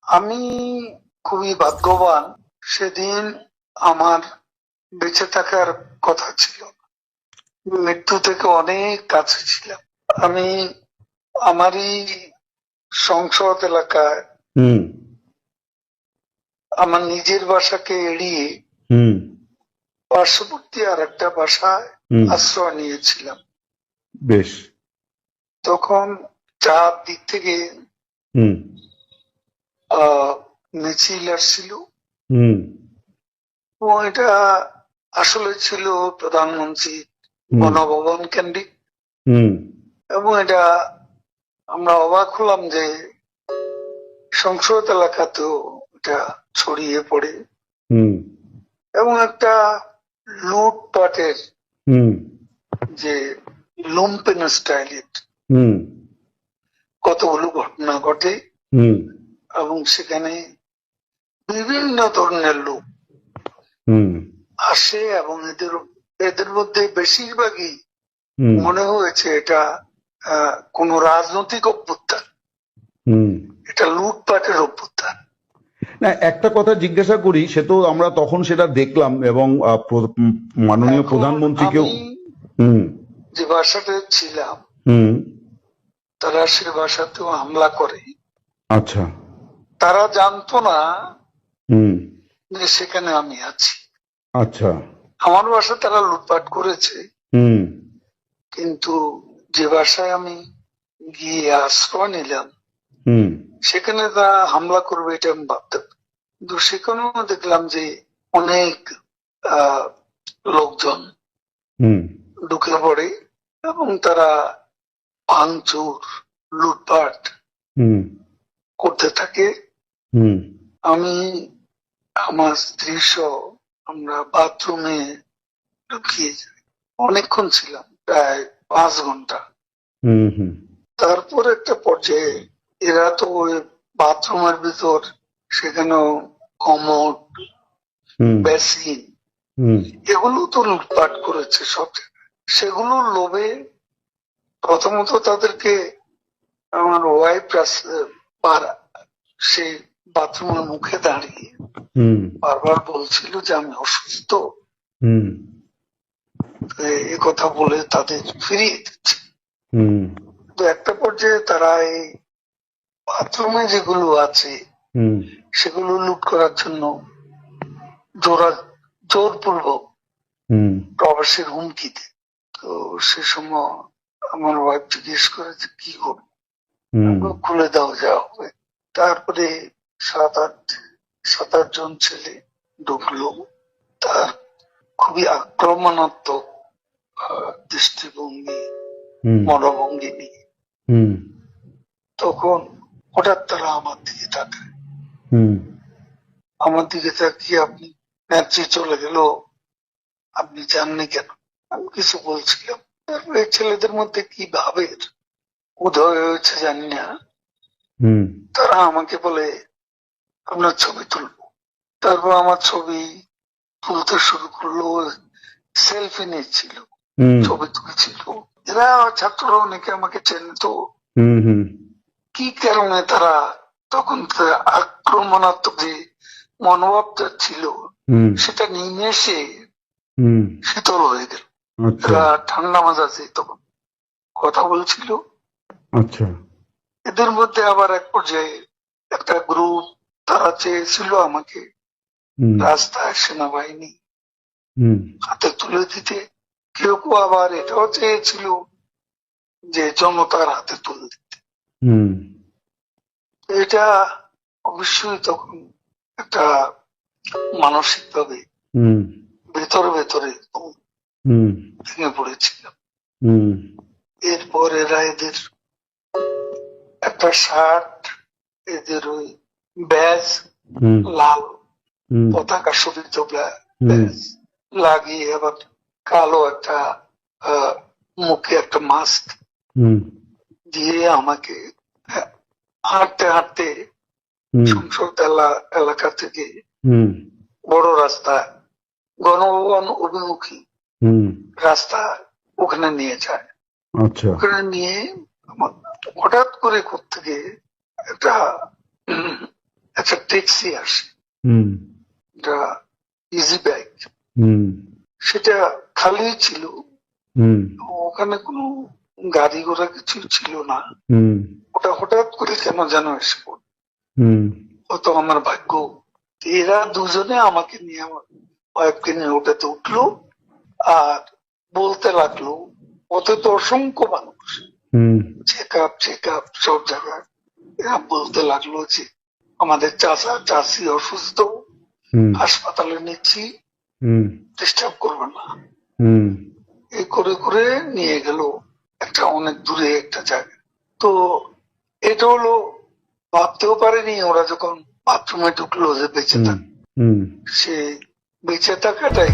আমি খুবই ভাগ্যবান। সেদিন আমার বেঁচে থাকার কথা ছিল, মৃত্যু থেকে অনেক কাছে ছিলাম। আমি আমারই সংসদ এলাকায় আমার নিজের বাসাকে এড়িয়ে পার্শ্ববর্তী আর একটা বাসায় আশ্রয় নিয়েছিলাম। বেশ। তখন চারদিক থেকে মিছিল আসছিল এবং এটা আসলে ছিল প্রধানমন্ত্রী গণভবন কেন্দ্রিক, এবং এটা আমরা অবাক হলাম যে সংসদ এলাকাতেও এটা ছড়িয়ে পড়ে এবং একটা লুটপাটের যে লুম্পেন স্টাইলের কতগুলো ঘটনা ঘটে এবং সেখানে বিভিন্ন ধরনের লোক আসে এবং এদের মধ্যে বেশিরভাগই মনে হয়েছে এটা কোন রাজনৈতিক অভ্যুত্থান, এটা লুটপাটের অভ্যুত্থান। না, একটা কথা জিজ্ঞাসা করি, সে তো আমরা তখন সেটা দেখলাম এবং মাননীয় প্রধানমন্ত্রীকেও যে বাসাতে ছিলাম তারা সে বাসাতেও হামলা করে। আচ্ছা। তারা জানতো না যে সেখানে আমি আছি। আচ্ছা। আমার বাসা তারা লুটপাট করেছে, কিন্তু যে বাসায় আমি গিয়ে আশ্রয় নিলাম সেখানে তারা হামলা করবে এটা আমি ভাবতাম। কিন্তু সেখানেও দেখলাম যে অনেক লোকজন ঢুকে পড়ে এবং তারা ভাঙচুর লুটপাট করতে থাকে। আমি আমার স্ত্রী সহ আমরা বাথরুমে ঢুকিয়ে যাই, অনেকক্ষণ ছিলাম, প্রায় 5 ঘন্টা। তারপর একটা পর্যায়ে এরা তো ওই বাথরুমের ভিতর সেখানেও কমোড, বেসিন এগুলো তো লুটপাট করেছে সব জায়গায়। সেগুলোর লোভে প্রথমত তাদেরকে আমার ওয়াইফ সেই বাথরুমের মুখে দাঁড়িয়ে বারবার বলছিল যে আমি অসুস্থ, এ কথা বলে তাদের ফিরিয়ে দিচ্ছে। তো একটা পর্যায়ে তারা এই বাথরুমে যেগুলো আছে সেগুলো লুট করার জন্য জোরপূর্বক প্রবেশের হুমকি দেয়। তো সে সময় আমার ওয়াইফ জিজ্ঞেস করে যে কি করবো, খুলে দাও যা হবে। তারপরে 7-8 জন ছেলে ঢুকলো, তার খুবই আক্রমণাত্মক দৃষ্টিভঙ্গি মনোভঙ্গি নিয়ে। তখন হঠাৎ তারা আমার দিকে তাকায়, আমার দিকে তাকিয়ে আপনি নেত্রী চলে গেল, আপনি জাননি কেন? আমি কিছু বলছিলাম। তারপরে ছেলেদের মধ্যে কি ভাবের উদয় হয়েছে জানি না, তারা আমাকে বলে আপনার ছবি তুলবো। তারপর আমার ছবি তুলতে শুরু করলো, সেলফি নিচ্ছিল, ছবি তুলছিল। এরা ছাত্ররা অনেকে আমাকে চেনে, তো কি কারণে তারা তখন আক্রমণাত্মক যে মনোভাবটা ছিল সেটা নিমেষে শীতল হয়ে গেল। এরা ঠান্ডা মাজাজে তখন কথা বলছিল। আচ্ছা। এদের মধ্যে আবার এক পর্যায়ে একটা গ্রুপ তারা চেয়েছিল আমাকে রাস্তায় সেনাবাহিনী হাতে তুলে দিতে, কেউ কেউ আবার এটাও চেয়েছিল যে জনতার হাতে তুলে দিতে। এটা অবশ্যই তখন একটা মানসিক ভাবে ভেতরে ভেতরে ভেঙে পড়েছিলাম। এরপর এরা এদের একটা শার্ট, এদের ওই ব্যাজ, লাল পতাকা শোভিত ব্যাজ লাগিয়ে আবার কালো একটা মুখে একটা মাস্ক দিয়ে আমাকে হাঁটতে হাঁটতে সংসদ এলাকা থেকে বড় রাস্তা গণভবন অভিমুখী রাস্তা ওখানে নিয়ে যায়। ওখানে নিয়ে হঠাৎ করে কোত্থেকে একটা ট্যাক্সি আসে, হুম একটা ইজি বাইক, হুম সেটা খালি ছিল, হুম ওখানে কোনো গাড়ি ঘোড়া কিছু ছিল না। হুম ওটা হঠাৎ করে কেন যেন এসে পড়ল। হুম হয়তো আমার ভাগ্য। এরা দুজনে আমাকে নিয়ে, আমার ওয়াইফকে নিয়ে ওটাতে উঠলো আর বলতে লাগলো, ওতে তো অসংখ্য মানুষ, হুম চেক আপ সব জায়গায়। এরা বলতে লাগলো যে আমাদের চাচা চাচি অসুস্থ, হুম হাসপাতালে নিচ্ছি, হুম ডিস্টার্ব করবে না। হুম এই করে করে নিয়ে গেল একটা অনেক দূরে একটা জায়গায়। তো এটা হলো, ভাবতেও পারেনি ওরা যখন বাথরুমে ঢুকলো যে বেঁচে হুম থাক, হুম সে বেঁচে থাকাটাই